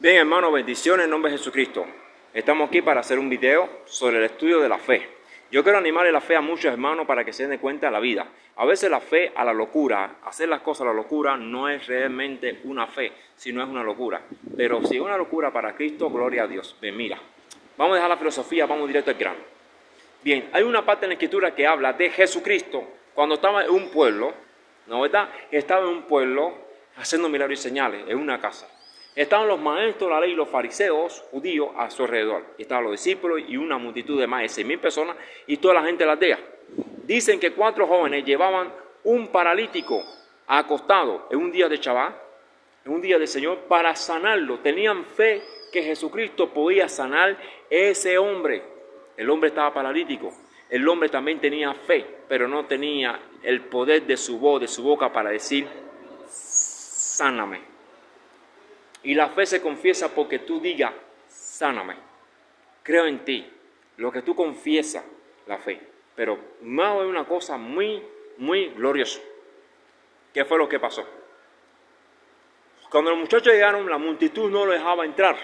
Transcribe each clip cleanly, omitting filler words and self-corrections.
Bien, hermanos, bendiciones en nombre de Jesucristo. Estamos aquí para hacer un video sobre el estudio de la fe. Yo quiero animarle la fe a muchos hermanos para que se den cuenta de la vida. A veces la fe a la locura, hacer las cosas a la locura no es realmente una fe, sino es una locura. Pero si es una locura para Cristo, gloria a Dios. Bien, mira, vamos a dejar la filosofía, vamos directo al grano. Bien, hay una parte en la Escritura que habla de Jesucristo cuando estaba en un pueblo, ¿no verdad? Estaba en un pueblo haciendo milagros y señales, en una casa. Estaban los maestros de la ley y los fariseos judíos a su alrededor. Estaban los discípulos y una multitud de más de 6,000 personas y toda la gente de la aldea. Dicen que 4 jóvenes llevaban un paralítico acostado en un día de Shabbat, en un día del Señor, para sanarlo. Tenían fe que Jesucristo podía sanar ese hombre. El hombre estaba paralítico. El hombre también tenía fe, pero no tenía el poder de su voz, de su boca para decir, sáname. Y la fe se confiesa porque tú digas, sáname, creo en ti, lo que tú confiesas, la fe. Pero más es una cosa muy gloriosa. ¿Qué fue lo que pasó? Cuando los muchachos llegaron, la multitud no lo dejaba entrar.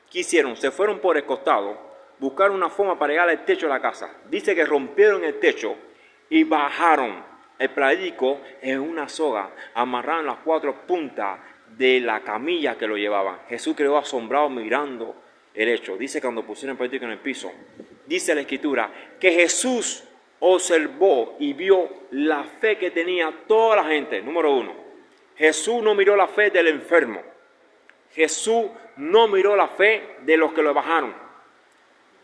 ¿Qué hicieron? Se fueron por el costado, buscaron una forma para llegar al techo de la casa. Dice que rompieron el techo y bajaron el paralítico en una soga, amarraron las 4 puntas de la camilla que lo llevaban. Jesús quedó asombrado mirando el hecho. Dice cuando pusieron el paralítico en el piso, dice la Escritura que Jesús observó y vio la fe que tenía toda la gente. Número 1, Jesús no miró la fe del enfermo. Jesús no miró la fe de los que lo bajaron.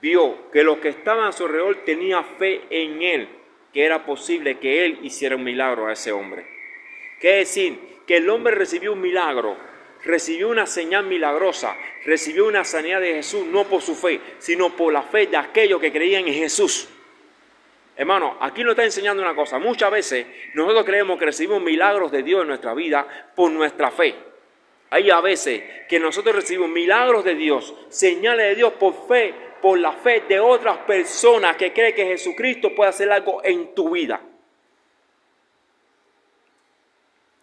Vio que los que estaban a su alrededor tenían fe en él, que era posible que él hiciera un milagro a ese hombre. Quiere decir que el hombre recibió un milagro, recibió una señal milagrosa, recibió una sanidad de Jesús, no por su fe, sino por la fe de aquellos que creían en Jesús. Hermano, aquí nos está enseñando una cosa. Muchas veces nosotros creemos que recibimos milagros de Dios en nuestra vida por nuestra fe. Hay a veces que nosotros recibimos milagros de Dios, señales de Dios por fe, por la fe de otras personas que creen que Jesucristo puede hacer algo en tu vida.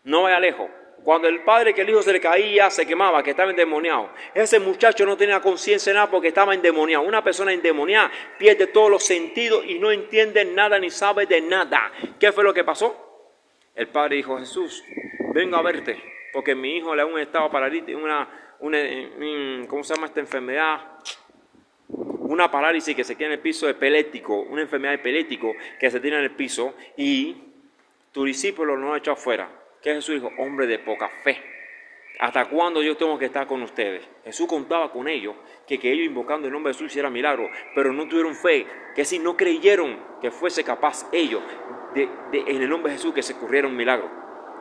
No vaya lejos. Cuando el padre que el hijo se le caía, se quemaba, que estaba endemoniado. Ese muchacho no tenía conciencia de nada porque estaba endemoniado. Una persona endemoniada pierde todos los sentidos y no entiende nada ni sabe de nada. ¿Qué fue lo que pasó? El padre dijo, Jesús, vengo a verte porque mi hijo le ha un estado paralítico, ¿cómo se llama esta enfermedad? Una parálisis que se queda en el piso epiléptico, una enfermedad epiléptico que se tiene en el piso y tu discípulo no lo ha echado afuera. Que Jesús dijo, hombre de poca fe, ¿hasta cuándo yo tengo que estar con ustedes? Jesús contaba con ellos, que ellos invocando el nombre de Jesús hicieran milagro, pero no tuvieron fe, que si no creyeron que fuese capaz ellos, en el nombre de Jesús, que se ocurriera un milagro.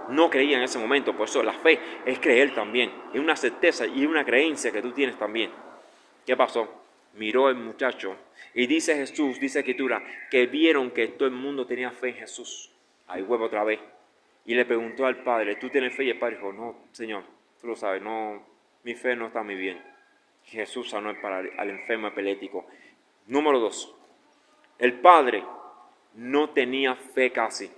No creían en ese momento, por eso la fe es creer también, es una certeza y una creencia que tú tienes también. ¿Qué pasó? Miró el muchacho y dice Jesús, dice Escritura, que vieron que todo el mundo tenía fe en Jesús. Ahí vuelve otra vez. Y le preguntó al padre, ¿tú tienes fe? Y el padre dijo, no, Señor, tú lo sabes, no, mi fe no está muy bien. Jesús sanó al enfermo epiléptico. Número 2, el padre no tenía fe casi.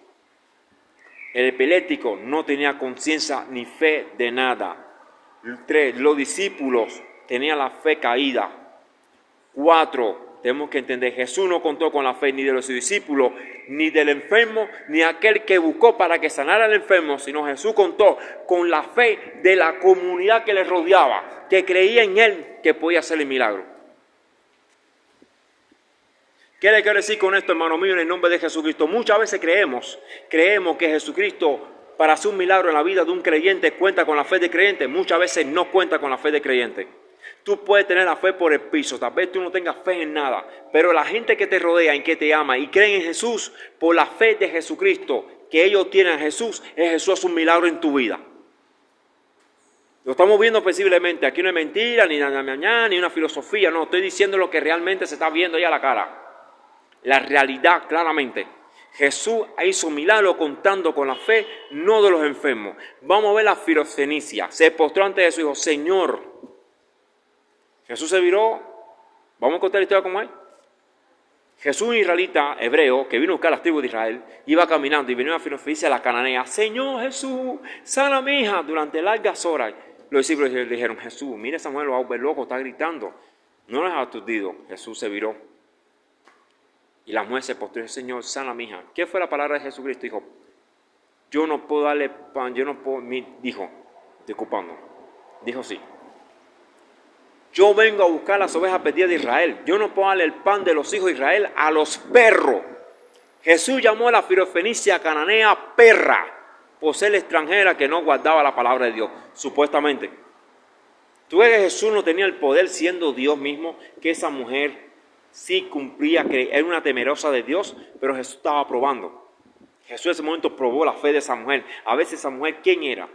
El epiléptico no tenía conciencia ni fe de nada. 3, los discípulos tenían la fe caída. 4, tenemos que entender, Jesús no contó con la fe ni de los discípulos, ni del enfermo, ni aquel que buscó para que sanara al enfermo, sino Jesús contó con la fe de la comunidad que le rodeaba, que creía en él que podía hacer el milagro. ¿Qué le quiero decir con esto, hermano mío, en el nombre de Jesucristo? Muchas veces creemos que Jesucristo, para hacer un milagro en la vida de un creyente, cuenta con la fe de creyente. Muchas veces no cuenta con la fe de creyente. Tú puedes tener la fe por el piso, tal vez tú no tengas fe en nada, pero la gente que te rodea y que te ama y creen en Jesús, por la fe de Jesucristo, que ellos tienen a Jesús, Jesús hace un milagro en tu vida. Lo estamos viendo posiblemente, aquí no es mentira, ni una filosofía, no, estoy diciendo lo que realmente se está viendo ahí a la cara. La realidad, claramente. Jesús hizo un milagro contando con la fe, no de los enfermos. Vamos a ver la filocenicia. Se postró ante Jesús y dijo, Señor. Jesús se viró, vamos a contar la historia como es. Jesús, un israelita hebreo que vino a buscar las tribus de Israel, iba caminando y venía a la filocenicia de la cananea. Señor Jesús, sana a mi hija durante largas horas. Los discípulos le dijeron, Jesús, mira esa mujer, lo va a volver loco, está gritando. No les ha aturdido. Jesús se viró. Y la mujer se postró y dijo, Señor, sana a mi hija. ¿Qué fue la palabra de Jesucristo? Dijo, yo no puedo darle pan, yo no puedo, dijo, disculpando, dijo sí. Yo vengo a buscar las ovejas perdidas de Israel. Yo no puedo darle el pan de los hijos de Israel a los perros. Jesús llamó a la Sirofenicia cananea perra por ser extranjera que no guardaba la palabra de Dios, supuestamente. ¿Tú ves que Jesús no tenía el poder siendo Dios mismo? Que esa mujer sí cumplía, que era una temerosa de Dios, pero Jesús estaba probando. Jesús en ese momento probó la fe de esa mujer. A veces esa mujer, ¿quién era?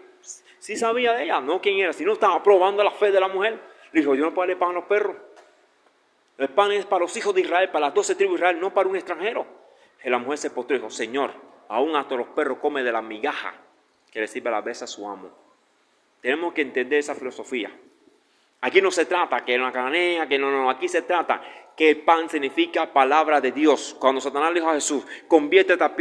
Sí sabía de ella, no quién era, sino estaba probando la fe de la mujer. Le dijo, yo no puedo darle pan a los perros. El pan es para los hijos de Israel, para las 12 tribus de Israel, no para un extranjero. Y la mujer se postró y dijo, Señor, aún hasta los perros comen de la migaja que le sirve a la mesa a su amo. Tenemos que entender esa filosofía. Aquí no se trata que una cananea, que no, aquí se trata que el pan significa palabra de Dios. Cuando Satanás le dijo a Jesús, convierte esta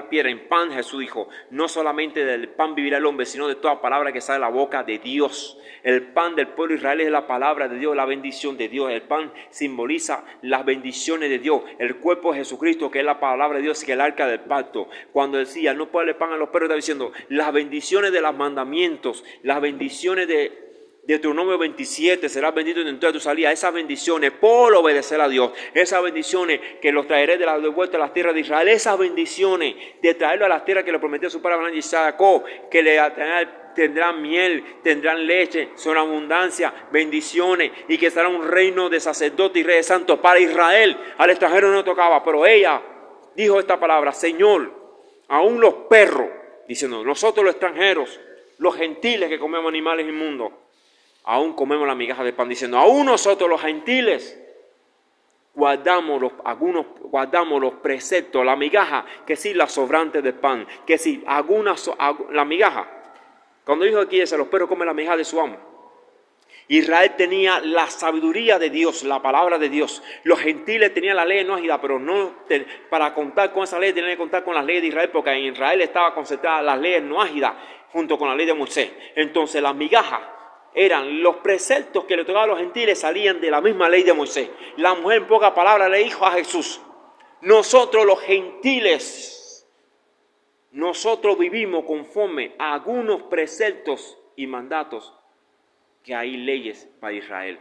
piedra en pan, Jesús dijo, no solamente del pan vivirá el hombre, sino de toda palabra que sale de la boca de Dios. El pan del pueblo de Israel es la palabra de Dios, la bendición de Dios. El pan simboliza las bendiciones de Dios. El cuerpo de Jesucristo, que es la palabra de Dios, que es el arca del pacto. Cuando decía, no puede darle pan a los perros, está diciendo, las bendiciones de los mandamientos, las bendiciones de Deuteronomio 27, serás bendito en toda tu salida. Esas bendiciones por obedecer a Dios, esas bendiciones que los traeré de vuelta a las tierras de Israel, esas bendiciones de traerlo a las tierras que le prometió a su padre Abraham y Jacob, que le tendrán miel, tendrán leche, son abundancia, bendiciones, y que será un reino de sacerdotes y reyes santos para Israel. Al extranjero no tocaba, pero ella dijo esta palabra, Señor, aún los perros, diciendo, nosotros los extranjeros, los gentiles que comemos animales inmundos, aún comemos la migaja de pan, diciendo, aún nosotros los gentiles guardamos los preceptos, la migaja, que sí, la sobrante de pan, que sí, la migaja. Cuando dijo aquí eso, los perros comen la migaja de su amo. Israel tenía la sabiduría de Dios, la palabra de Dios. Los gentiles tenían la ley noágida, pero no para contar con esa ley tenían que contar con las leyes de Israel, porque en Israel estaba concentrada las leyes noágidas junto con la ley de Moisés. Entonces las migajas eran los preceptos que le tocaban a los gentiles, salían de la misma ley de Moisés. La mujer en pocas palabras le dijo a Jesús, nosotros los gentiles, nosotros vivimos conforme a algunos preceptos y mandatos que hay leyes para Israel.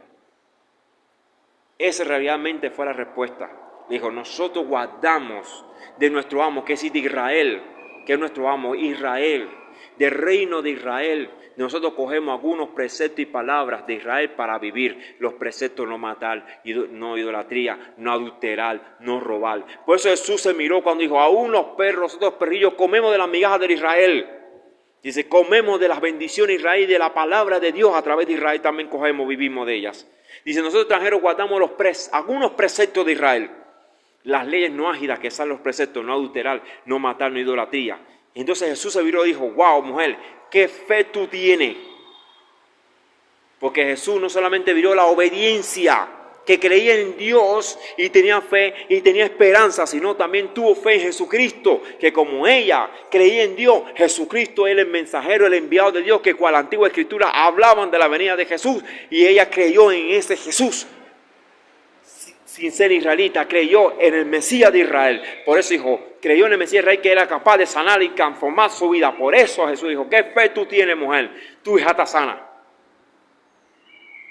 Esa realmente fue la respuesta. Dijo, nosotros guardamos de nuestro amo, que es de Israel, que es nuestro amo, Israel, del reino de Israel. Nosotros cogemos algunos preceptos y palabras de Israel para vivir. Los preceptos: no matar, no idolatría, no adulterar, no robar. Por eso Jesús se miró cuando dijo, aún los perros, nosotros perrillos, comemos de las migajas de Israel. Dice, comemos de las bendiciones de Israel y de la palabra de Dios a través de Israel también cogemos, vivimos de ellas. Dice, nosotros extranjeros guardamos algunos preceptos de Israel. Las leyes noágidas, que son los preceptos: no adulterar, no matar, no idolatría. Entonces Jesús se viró y dijo, wow, mujer, qué fe tú tienes. Porque Jesús no solamente vio la obediencia, que creía en Dios y tenía fe y tenía esperanza, sino también tuvo fe en Jesucristo, que como ella creía en Dios, Jesucristo es el mensajero, el enviado de Dios, que con la antigua escritura hablaban de la venida de Jesús, y ella creyó en ese Jesús. Sin ser israelita, creyó en el Mesías de Israel. Por eso dijo, creyó en el Mesías de Israel, que era capaz de sanar y transformar su vida. Por eso Jesús dijo, ¿qué fe tú tienes, mujer? Tu hija está sana.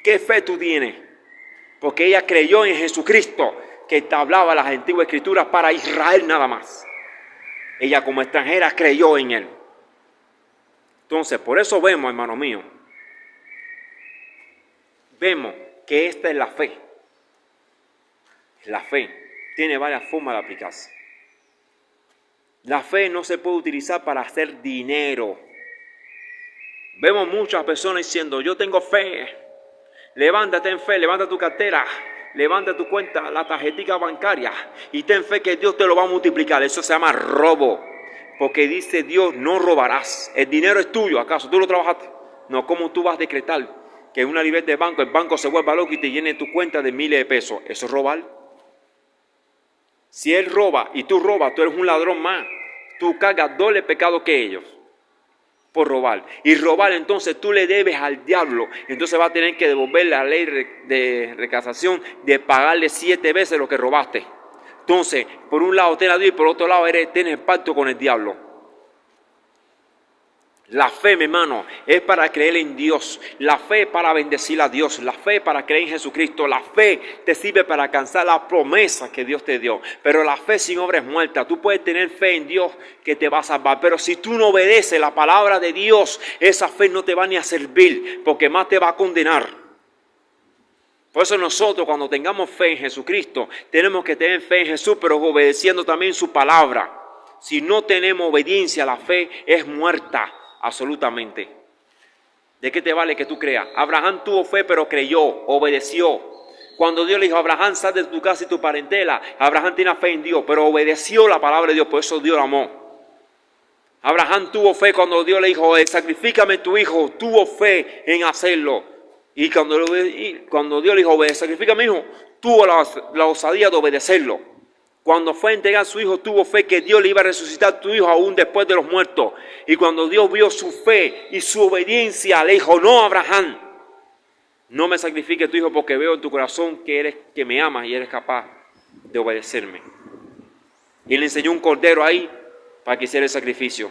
¿Qué fe tú tienes? Porque ella creyó en Jesucristo, que te hablaba las antiguas escrituras para Israel nada más. Ella como extranjera creyó en él. Entonces, por eso vemos, hermano mío, vemos que esta es la fe. La fe tiene varias formas de aplicarse. La fe no se puede utilizar para hacer dinero. Vemos muchas personas diciendo, yo tengo fe. Levántate en fe, levanta tu cartera, levanta tu cuenta, la tarjetita bancaria, y ten fe que Dios te lo va a multiplicar. Eso se llama robo, porque dice Dios, no robarás. El dinero es tuyo, ¿acaso tú lo trabajaste? No, ¿cómo tú vas a decretar que en una libreta de banco, el banco se vuelva loco y te llene tu cuenta de miles de pesos? ¿Eso es robar? Si él roba y tú robas, tú eres un ladrón más. Tú cargas doble pecado que ellos. por robar. Y robar, entonces tú le debes al diablo. Entonces va a tener que devolver la ley de recasación de pagarle 7 veces lo que robaste. Entonces, por un lado tienes a Dios y por otro lado tienes pacto con el diablo. La fe, mi hermano, es para creer en Dios. La fe es para bendecir a Dios. La fe es para creer en Jesucristo. La fe te sirve para alcanzar la promesa que Dios te dio. Pero la fe sin obra es muerta. Tú puedes tener fe en Dios que te va a salvar. Pero si tú no obedeces la palabra de Dios, esa fe no te va ni a servir, porque más te va a condenar. Por eso nosotros, cuando tengamos fe en Jesucristo, tenemos que tener fe en Jesús, pero obedeciendo también su palabra. Si no tenemos obediencia, la fe es muerta. Absolutamente. ¿De qué te vale que tú creas? Abraham tuvo fe, pero creyó, obedeció. Cuando Dios le dijo a Abraham, sal de tu casa y tu parentela, Abraham tenía fe en Dios, pero obedeció la palabra de Dios, por eso Dios lo amó. Abraham tuvo fe cuando Dios le dijo, sacrifícame tu hijo, tuvo fe en hacerlo. Y cuando Dios le dijo, sacrifícame mi hijo, tuvo la osadía de obedecerlo. Cuando fue a entregar a su hijo, tuvo fe que Dios le iba a resucitar a tu hijo aún después de los muertos. Y cuando Dios vio su fe y su obediencia, le dijo, no, Abraham, no me sacrifiques tu hijo porque veo en tu corazón que me amas y eres capaz de obedecerme. Y le enseñó un cordero ahí para que hiciera el sacrificio.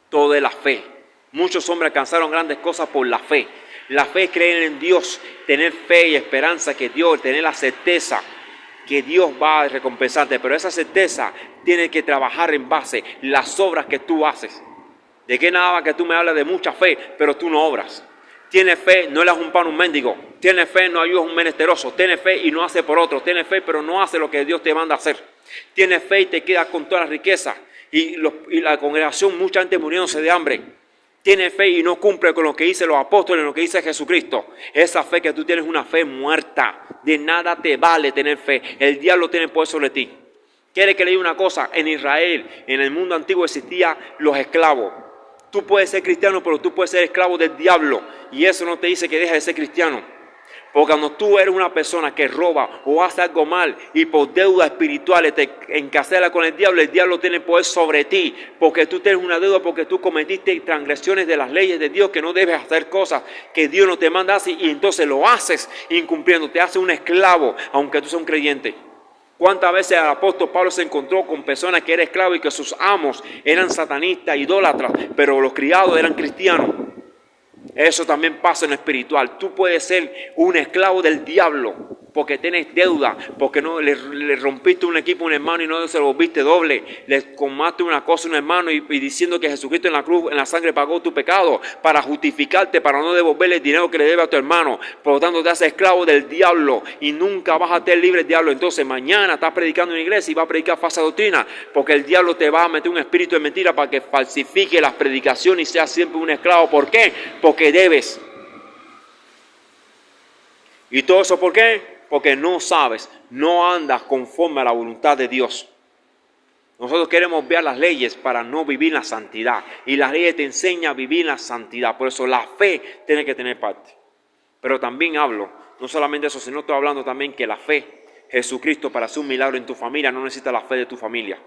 Todo de la fe. Muchos hombres alcanzaron grandes cosas por la fe. La fe es creer en Dios, tener fe y esperanza que Dios, tener la certeza que Dios va a recompensarte, pero esa certeza tiene que trabajar en base a las obras que tú haces. ¿De qué nada va que tú me hablas de mucha fe, pero tú no obras? Tienes fe, no le das un pan a un mendigo. Tienes fe, no ayudas a un menesteroso. Tienes fe y no hace por otro. Tienes fe, pero no hace lo que Dios te manda a hacer. Tienes fe y te quedas con toda la riqueza. Y la congregación, mucha gente muriéndose de hambre. Tienes fe y no cumple con lo que dicen los apóstoles, lo que dice Jesucristo. Esa fe que tú tienes es una fe muerta. De nada te vale tener fe. El diablo tiene poder sobre ti. ¿Quiere que le diga una cosa? En Israel, en el mundo antiguo existían los esclavos. Tú puedes ser cristiano, pero tú puedes ser esclavo del diablo. Y eso no te dice que dejes de ser cristiano. Porque cuando tú eres una persona que roba o hace algo mal y por deudas espirituales te encarcelas con el diablo tiene poder sobre ti. Porque tú tienes una deuda, porque tú cometiste transgresiones de las leyes de Dios, que no debes hacer cosas que Dios no te manda así, y entonces lo haces incumpliendo. Te hace un esclavo, aunque tú seas un creyente. ¿Cuántas veces el apóstol Pablo se encontró con personas que eran esclavos y que sus amos eran satanistas, idólatras, pero los criados eran cristianos? Eso también pasa en lo espiritual. Tú puedes ser un esclavo del diablo porque tienes deuda, porque no le rompiste un equipo a un hermano y no se lo volviste doble, le comaste una cosa a un hermano y diciendo que Jesucristo en la cruz, en la sangre pagó tu pecado para justificarte, para no devolverle el dinero que le debe a tu hermano. Por lo tanto te haces esclavo del diablo y nunca vas a tener libre del diablo. Entonces mañana estás predicando en la iglesia y vas a predicar falsa doctrina, porque el diablo te va a meter un espíritu de mentira para que falsifique las predicaciones y seas siempre un esclavo. ¿Por qué? Porque debes. ¿Y todo eso por qué? Porque no sabes, no andas conforme a la voluntad de Dios. Nosotros queremos ver las leyes para no vivir la santidad. Y las leyes te enseñan a vivir la santidad. Por eso la fe tiene que tener parte. Pero también hablo, no solamente eso, sino estoy hablando también que la fe, Jesucristo para hacer un milagro en tu familia no necesita la fe de tu familia.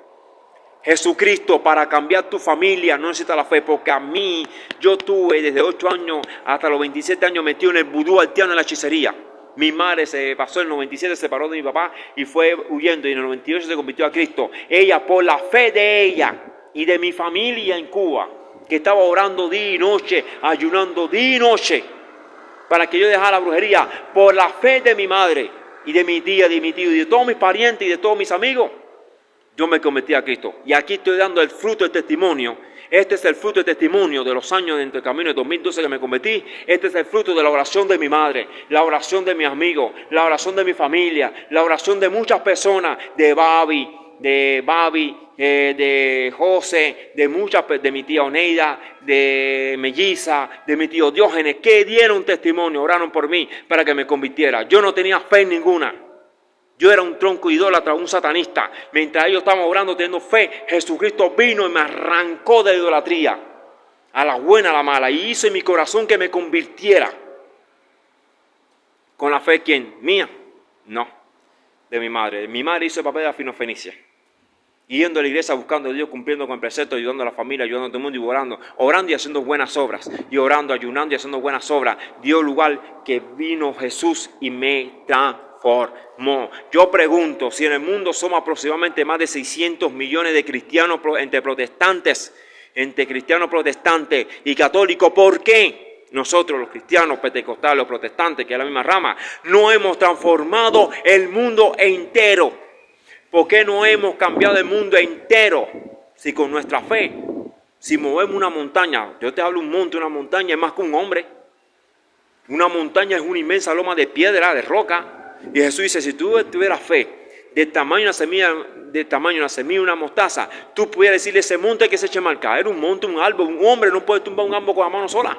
Jesucristo para cambiar tu familia no necesita la fe, porque a mí, yo tuve desde 8 años hasta los 27 años metido en el vudú haitiano, en la hechicería. Mi madre se pasó en el 97, se separó de mi papá y fue huyendo, y en el 98 se convirtió a Cristo. Ella, por la fe de ella y de mi familia en Cuba, que estaba orando día y noche, ayunando día y noche, para que yo dejara la brujería, por la fe de mi madre y de mi tía, de mi tío y de todos mis parientes y de todos mis amigos, yo me convertí a Cristo. Y aquí estoy dando el fruto del testimonio. Este es el fruto del testimonio de los años de Entre Caminos de 2012 que me convertí. Este es el fruto de la oración de mi madre, la oración de mis amigos, la oración de mi familia, la oración de muchas personas, de Babi, de José, de mi tía Oneida, de Melliza, de mi tío Diógenes, que dieron testimonio, oraron por mí para que me convirtiera. Yo no tenía fe en ninguna. Yo era un tronco idólatra, un satanista. Mientras ellos estaban orando, teniendo fe, Jesucristo vino y me arrancó de la idolatría, a la buena, a la mala, y hizo en mi corazón que me convirtiera. ¿Con la fe quién? ¿Mía? No, de mi madre. Mi madre hizo el papel de la Finofenicia. yendo a la iglesia buscando a Dios, cumpliendo con el precepto, ayudando a la familia, ayudando a todo el mundo y orando y haciendo buenas obras, y orando, ayunando y haciendo buenas obras, dio lugar que vino Jesús y me transformó. Yo pregunto, si en el mundo somos aproximadamente más de 600 millones de cristianos entre cristianos protestantes y católicos, ¿por qué nosotros los cristianos pentecostales, los protestantes, que es la misma rama, no hemos transformado el mundo entero? ¿Por qué no hemos cambiado el mundo entero? Si con nuestra fe, si movemos una montaña, yo te hablo un monte, una montaña es más que un hombre. Una montaña es una inmensa loma de piedra, de roca. Y Jesús dice, si tú tuvieras fe, de tamaño una semilla, una mostaza, tú pudieras decirle ese monte que se eche mal caer, un monte, un árbol, un hombre no puede tumbar un árbol con la mano sola,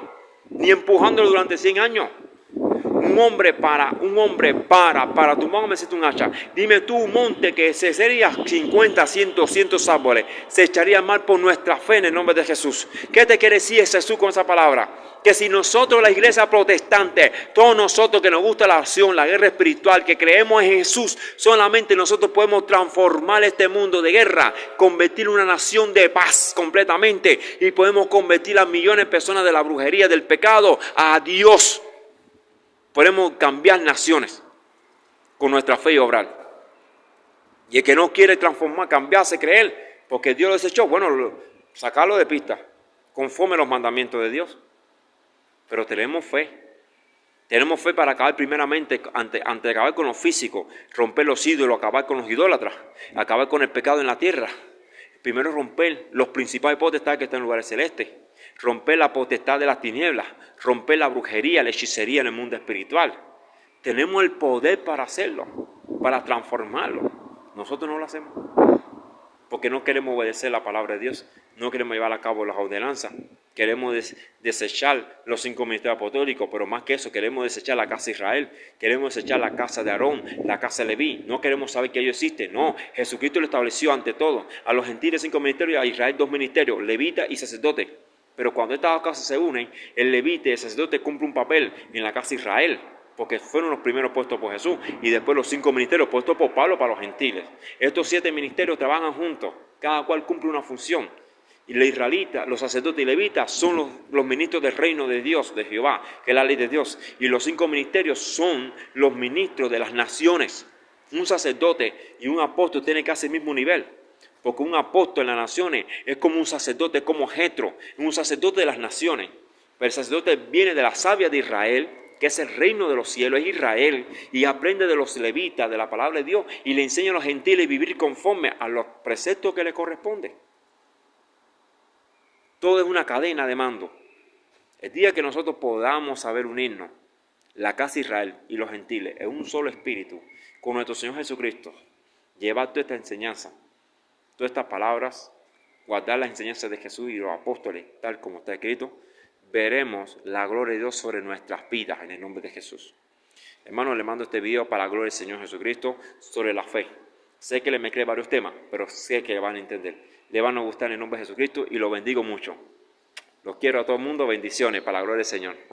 ni empujándolo durante 100 años. Un hombre para tumbar un hacha. Dime tú, un monte que se sería 50, 100, 200 árboles, se echaría mal por nuestra fe en el nombre de Jesús. ¿Qué te quiere decir Jesús con esa palabra? Que si nosotros, la iglesia protestante, todos nosotros que nos gusta la acción, la guerra espiritual, que creemos en Jesús, solamente nosotros podemos transformar este mundo de guerra, convertirlo en una nación de paz completamente, y podemos convertir a millones de personas de la brujería, del pecado, a Dios. Podemos cambiar naciones con nuestra fe y obrar. Y el que no quiere transformar, cambiarse, creer, porque Dios lo desechó, bueno, sacarlo de pista, conforme a los mandamientos de Dios. Pero tenemos fe. Tenemos fe para acabar primeramente, antes de acabar con lo físico, romper los ídolos, acabar con los idólatras, acabar con el pecado en la tierra. Primero romper los principales potestades que están en lugares celestes. Romper la potestad de las tinieblas, romper la brujería, la hechicería en el mundo espiritual. Tenemos el poder para hacerlo, para transformarlo. Nosotros no lo hacemos, porque no queremos obedecer la palabra de Dios, no queremos llevar a cabo las ordenanzas, queremos desechar los 5 ministerios apostólicos, pero más que eso, queremos desechar la casa de Israel, queremos desechar la casa de Aarón, la casa de Leví, no queremos saber que ellos existen, no, Jesucristo lo estableció ante todo, a los gentiles 5 ministerios, a Israel 2 ministerios, levita y sacerdote. Pero cuando estas dos casas se unen, el levita y el sacerdote cumple un papel en la casa de Israel, porque fueron los primeros puestos por Jesús, y después los 5 ministerios puestos por Pablo para los gentiles. Estos 7 ministerios trabajan juntos, cada cual cumple una función. Y los israelitas, los sacerdotes y levitas son los ministros del reino de Dios, de Jehová, que es la ley de Dios. Y los 5 ministerios son los ministros de las naciones. Un sacerdote y un apóstol tienen casi el mismo nivel. Porque un apóstol en las naciones es como un sacerdote, como Jetro, un sacerdote de las naciones. Pero el sacerdote viene de la savia de Israel, que es el reino de los cielos, es Israel, y aprende de los levitas, de la palabra de Dios, y le enseña a los gentiles a vivir conforme a los preceptos que les corresponden. Todo es una cadena de mando. El día que nosotros podamos saber unirnos, la casa de Israel y los gentiles, en un solo espíritu, con nuestro Señor Jesucristo, llevar toda esta enseñanza, todas estas palabras, guardar las enseñanzas de Jesús y los apóstoles, tal como está escrito, veremos la gloria de Dios sobre nuestras vidas en el nombre de Jesús. Hermanos, le mando este video para la gloria del Señor Jesucristo sobre la fe. Sé que le mezclé varios temas, pero sé que le van a entender. Le van a gustar en el nombre de Jesucristo y lo bendigo mucho. Los quiero a todo el mundo. Bendiciones para la gloria del Señor.